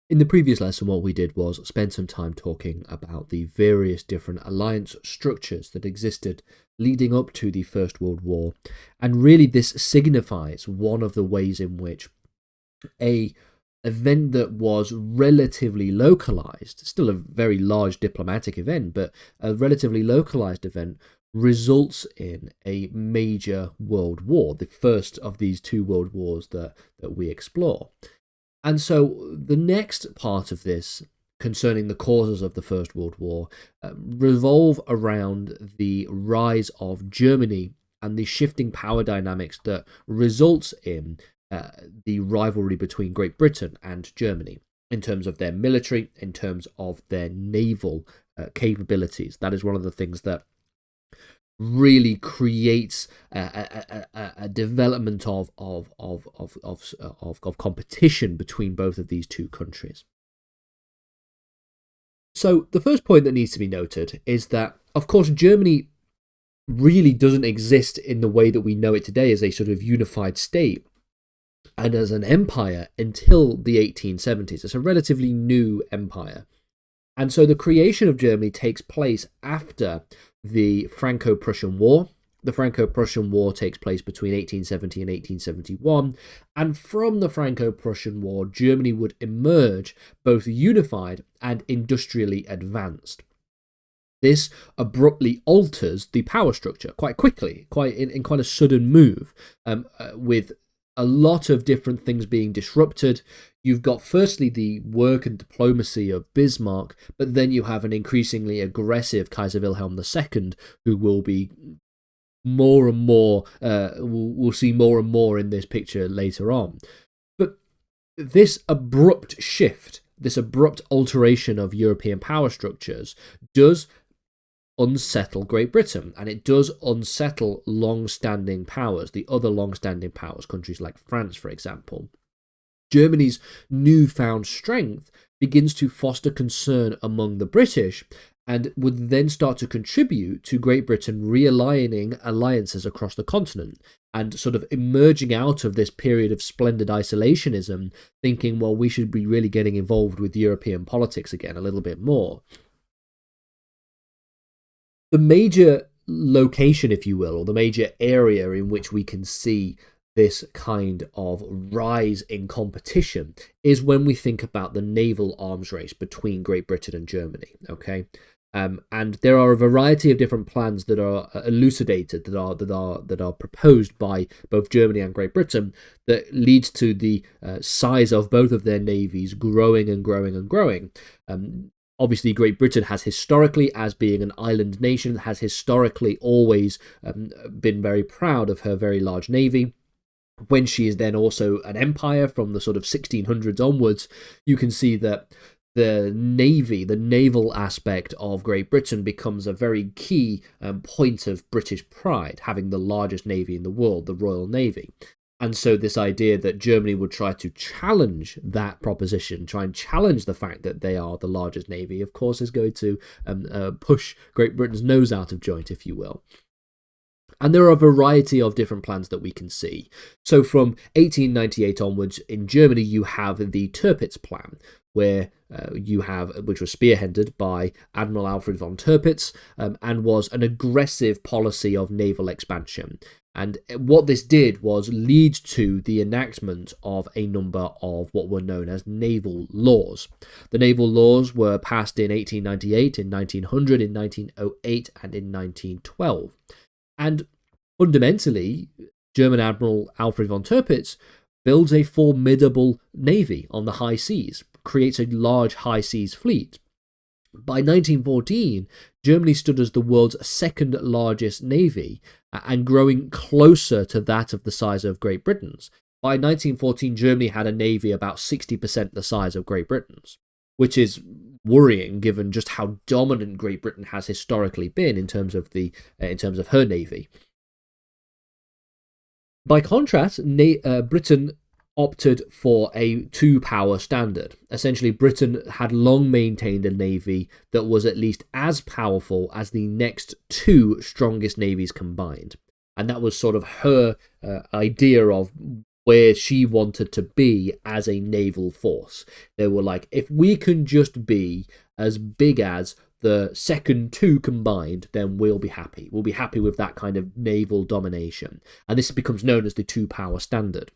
In the previous lesson, what we did was spend some time talking about the various different alliance structures that existed leading up to the First World War. And really, this signifies one of the ways in which a event that was relatively localized, still a very large diplomatic event, but a relatively localized event, results in a major world war, the first of these two world wars that we explore. And so the next part of this, concerning the causes of the First World War, revolve around the rise of Germany and the shifting power dynamics that results in the rivalry between Great Britain and Germany in terms of their military, in terms of their naval capabilities. That is one of the things that really creates a development of competition between both of these two countries. So the first point that needs to be noted is that, of course, Germany really doesn't exist in the way that we know it today as a sort of unified state and as an empire until the 1870s. It's a relatively new empire. And so the creation of Germany takes place after the Franco-Prussian War. The Franco-Prussian War takes place between 1870 and 1871, and from the Franco-Prussian War, Germany would emerge both unified and industrially advanced. This abruptly alters the power structure quite quickly, in quite a sudden move, with a lot of different things being disrupted. You've got firstly the work and diplomacy of Bismarck, but then you have an increasingly aggressive Kaiser Wilhelm II, who will be more and more, we'll see more and more in this picture later on. But this abrupt shift, this abrupt alteration of European power structures does unsettle Great Britain, and it does unsettle long-standing powers, the other long-standing powers, countries like France, for example. Germany's newfound strength begins to foster concern among the British and would then start to contribute to Great Britain realigning alliances across the continent and sort of emerging out of this period of splendid isolationism, thinking, well, we should be really getting involved with European politics again a little bit more. The major location, if you will, or the major area in which we can see this kind of rise in competition is when we think about the naval arms race between Great Britain and Germany. Okay, and there are a variety of different plans that are elucidated, that are proposed by both Germany and Great Britain, that leads to the size of both of their navies growing and growing and growing. Obviously, Great Britain has historically, as being an island nation, has historically always been very proud of her very large navy. When she is then also an empire from the sort of 1600s onwards, you can see that the navy, the naval aspect of Great Britain becomes a very key point of British pride, having the largest navy in the world, the Royal Navy. And so this idea that Germany would try to challenge that proposition, try and challenge the fact that they are the largest navy, of course, is going to push Great Britain's nose out of joint, if you will. And there are a variety of different plans that we can see. So from 1898 onwards, in Germany, you have the Tirpitz Plan, where which was spearheaded by Admiral Alfred von Tirpitz, and was an aggressive policy of naval expansion. And what this did was lead to the enactment of a number of what were known as naval laws. The naval laws were passed in 1898, in 1900, in 1908, and in 1912. And fundamentally, German Admiral Alfred von Tirpitz builds a formidable navy on the high seas, creates a large high seas fleet. By 1914, Germany stood as the world's second largest navy and growing closer to that of the size of Great Britain's. By 1914, Germany had a navy about 60% the size of Great Britain's, which is worrying given just how dominant Great Britain has historically been in terms of her navy. By contrast, Britain opted for a two-power standard. Essentially, Britain had long maintained a navy that was at least as powerful as the next two strongest navies combined. And that was sort of her idea of where she wanted to be as a naval force. They were like, if we can just be as big as the second two combined, then we'll be happy. We'll be happy with that kind of naval domination. And this becomes known as the two-power standard.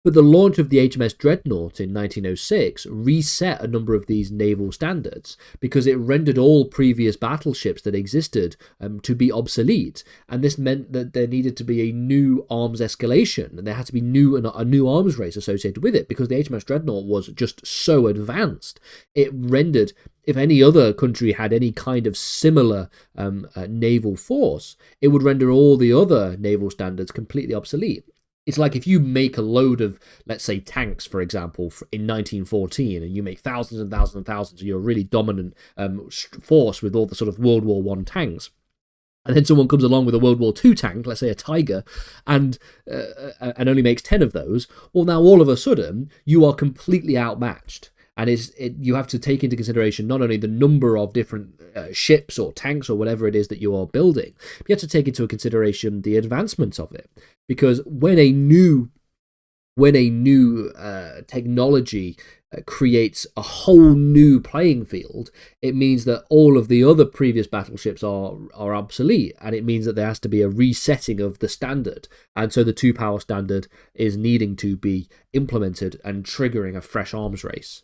But the launch of the HMS Dreadnought in 1906 reset a number of these naval standards because it rendered all previous battleships that existed to be obsolete. And this meant that there needed to be a new arms escalation, and there had to be a new arms race associated with it because the HMS Dreadnought was just so advanced. It rendered, if any other country had any kind of similar naval force, it would render all the other naval standards completely obsolete. It's like if you make a load of, let's say, tanks, for example, in 1914, and you make thousands and thousands and thousands, and you're a really dominant force with all the sort of World War I tanks. And then someone comes along with a World War II tank, let's say a Tiger, and only makes 10 of those. Well, now all of a sudden, you are completely outmatched. And you have to take into consideration not only the number of different ships or tanks or whatever it is that you are building, but you have to take into consideration the advancements of it. Because when a new technology creates a whole new playing field, it means that all of the other previous battleships are obsolete, and it means that there has to be a resetting of the standard. And so the two-power standard is needing to be implemented and triggering a fresh arms race.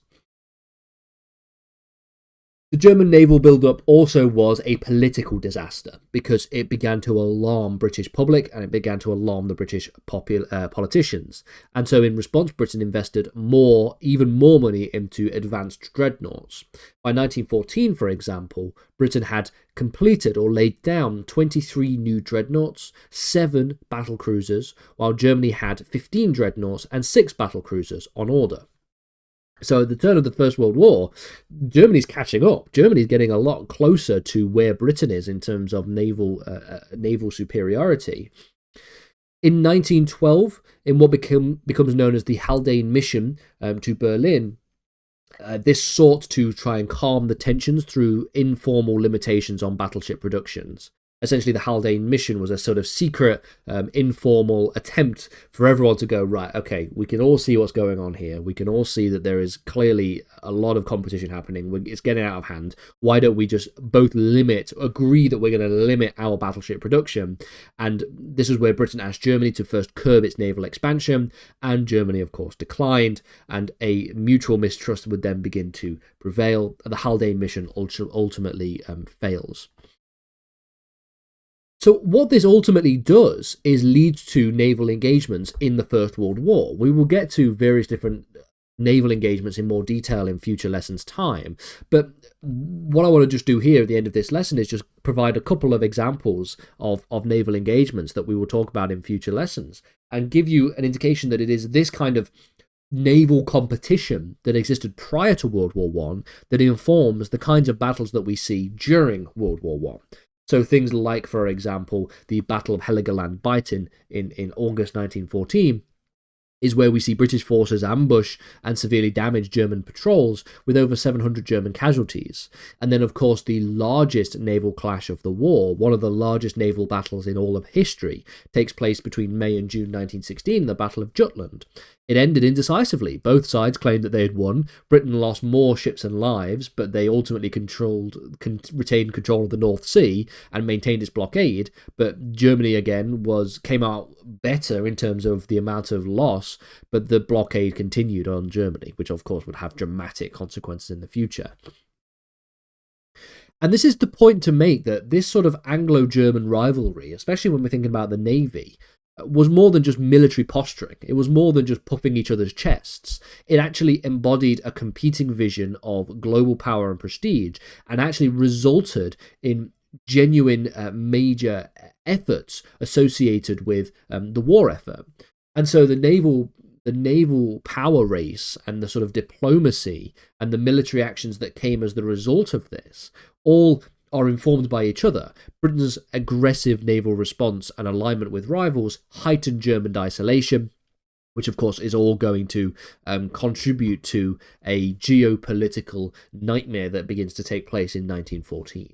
The German naval build-up also was a political disaster because it began to alarm British public and it began to alarm the British politicians. And so in response, Britain invested even more money into advanced dreadnoughts. By 1914, for example, Britain had completed or laid down 23 new dreadnoughts, 7 battle cruisers, while Germany had 15 dreadnoughts and 6 battle cruisers on order. So at the turn of the First World War, Germany's catching up. Germany's getting a lot closer to where Britain is in terms of naval superiority. In 1912, in what becomes known as the Haldane Mission to Berlin, this sought to try and calm the tensions through informal limitations on battleship productions. Essentially, the Haldane Mission was a sort of secret, informal attempt for everyone to go, right, okay, we can all see what's going on here. We can all see that there is clearly a lot of competition happening. It's getting out of hand. Why don't we just both agree that we're going to limit our battleship production? And this is where Britain asked Germany to first curb its naval expansion, and Germany, of course, declined, and a mutual mistrust would then begin to prevail. The Haldane Mission ultimately fails. So what this ultimately does is leads to naval engagements in the First World War. We will get to various different naval engagements in more detail in future lessons' time. But what I want to just do here at the end of this lesson is just provide a couple of examples of naval engagements that we will talk about in future lessons and give you an indication that it is this kind of naval competition that existed prior to World War I that informs the kinds of battles that we see during World War I. So things like, for example, the Battle of Heligoland Bight in August 1914 is where we see British forces ambush and severely damage German patrols with over 700 German casualties. And then, of course, the largest naval clash of the war, one of the largest naval battles in all of history, takes place between May and June 1916, the Battle of Jutland. It ended indecisively. Both sides claimed that they had won. Britain lost more ships and lives, but they ultimately retained control of the North Sea and maintained its blockade. But Germany, again, came out better in terms of the amount of loss, but the blockade continued on Germany, which, of course, would have dramatic consequences in the future. And this is the point to make that this sort of Anglo-German rivalry, especially when we're thinking about the Navy, was more than just military posturing. It was more than just puffing each other's chests. It actually embodied a competing vision of global power and prestige, and actually resulted in genuine major efforts associated with the war effort. And so the naval power race and the sort of diplomacy and the military actions that came as the result of this all are informed by each other. Britain's aggressive naval response and alignment with rivals heightened German isolation, which of course is all going to contribute to a geopolitical nightmare that begins to take place in 1914.